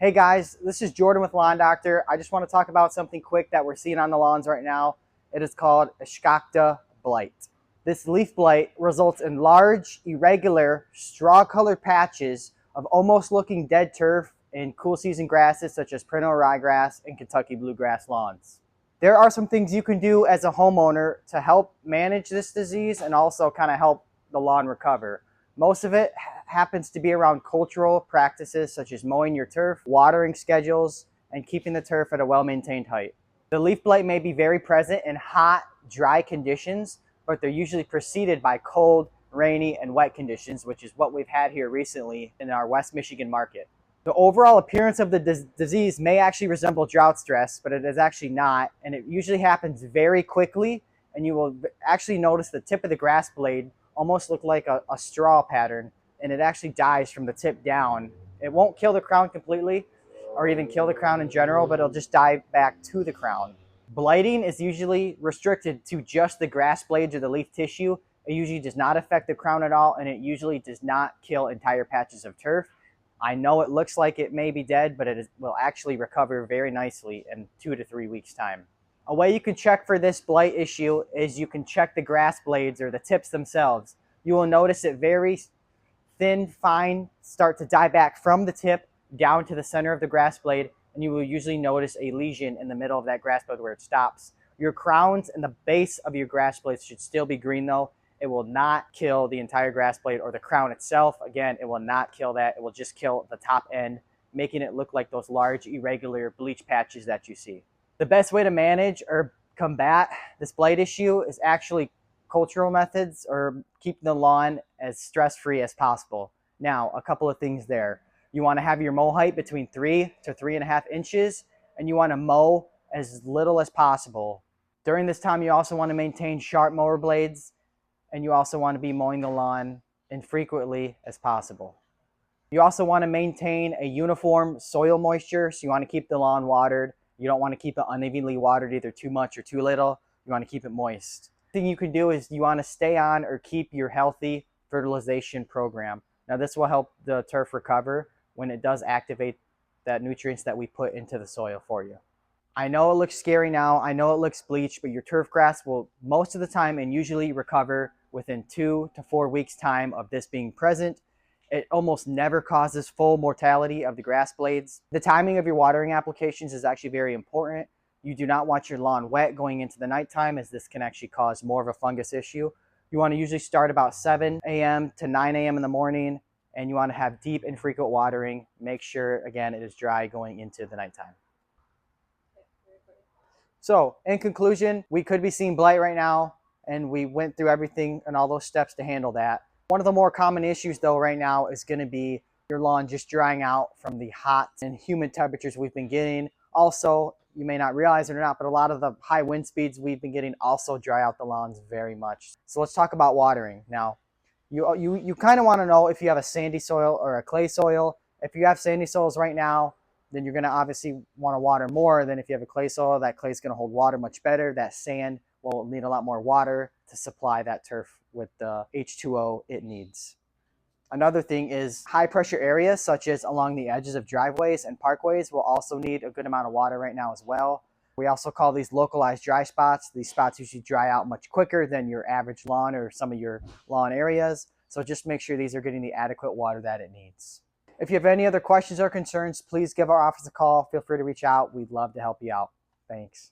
Hey guys, this is Jordan with Lawn Doctor. I just want to talk about something quick that we're seeing on the lawns right now. It is called Ascochyta Blight. This leaf blight results in large, irregular, straw-colored patches of almost looking dead turf in cool season grasses such as perennial ryegrass and Kentucky bluegrass lawns. There are some things you can do as a homeowner to help manage this disease and also kind of help the lawn recover. Most of it happens to be around cultural practices such as mowing your turf, watering schedules, and keeping the turf at a well-maintained height. The leaf blight may be very present in hot, dry conditions, but they're usually preceded by cold, rainy, and wet conditions, which is what we've had here recently in our West Michigan market. The overall appearance of the disease may actually resemble drought stress, but it is actually not, and it usually happens very quickly, and you will actually notice the tip of the grass blade almost look like a straw pattern, and it actually dies from the tip down. It won't kill the crown completely or even kill the crown in general, but it'll just die back to the crown. Blighting is usually restricted to just the grass blades or the leaf tissue. It usually does not affect the crown at all, and it usually does not kill entire patches of turf. I know it looks like it may be dead, but it will actually recover very nicely in 2 to 3 weeks' time. A way you can check for this blight issue is you can check the grass blades or the tips themselves. You will notice it very thin, fine, start to die back from the tip down to the center of the grass blade, and you will usually notice a lesion in the middle of that grass blade where it stops. Your crowns and the base of your grass blades should still be green though. It will not kill the entire grass blade or the crown itself. Again, it will not kill that. It will just kill the top end, making it look like those large, irregular bleach patches that you see. The best way to manage or combat this blight issue is actually cultural methods or keeping the lawn as stress-free as possible. Now, a couple of things there. You want to have your mow height between 3 to 3.5 inches, and you want to mow as little as possible. During this time, you also want to maintain sharp mower blades, and you also want to be mowing the lawn infrequently as possible. You also want to maintain a uniform soil moisture, so you want to keep the lawn watered. You don't want to keep it unevenly watered, either too much or too little. You want to keep it moist. The thing you can do is you want to stay on or keep your healthy fertilization program. Now this will help the turf recover when it does activate that nutrients that we put into the soil for you. I know it looks scary now, I know it looks bleached, but your turf grass will most of the time and usually recover within 2 to 4 weeks time of this being present. It almost never causes full mortality of the grass blades. The timing of your watering applications is actually very important. You do not want your lawn wet going into the nighttime, as this can actually cause more of a fungus issue. You want to usually start about 7 a.m. to 9 a.m. in the morning, and you want to have deep and frequent watering. Make sure, again, it is dry going into the nighttime. So, in conclusion, we could be seeing blight right now, and we went through everything and all those steps to handle that. One of the more common issues though right now is going to be your lawn just drying out from the hot and humid temperatures we've been getting. Also, you may not realize it or not, but a lot of the high wind speeds we've been getting also dry out the lawns very much. So let's talk about watering. Now, you kind of want to know if you have a sandy soil or a clay soil. If you have sandy soils right now, then you're going to obviously want to water more than if you have a clay soil. That clay is going to hold water much better. That sand will need a lot more water to supply that turf with the H2O it needs. Another thing is high pressure areas such as along the edges of driveways and parkways will also need a good amount of water right now as well. We also call these localized dry spots. These spots usually dry out much quicker than your average lawn or some of your lawn areas. So just make sure these are getting the adequate water that it needs. If you have any other questions or concerns, please give our office a call. Feel free to reach out. We'd love to help you out. Thanks.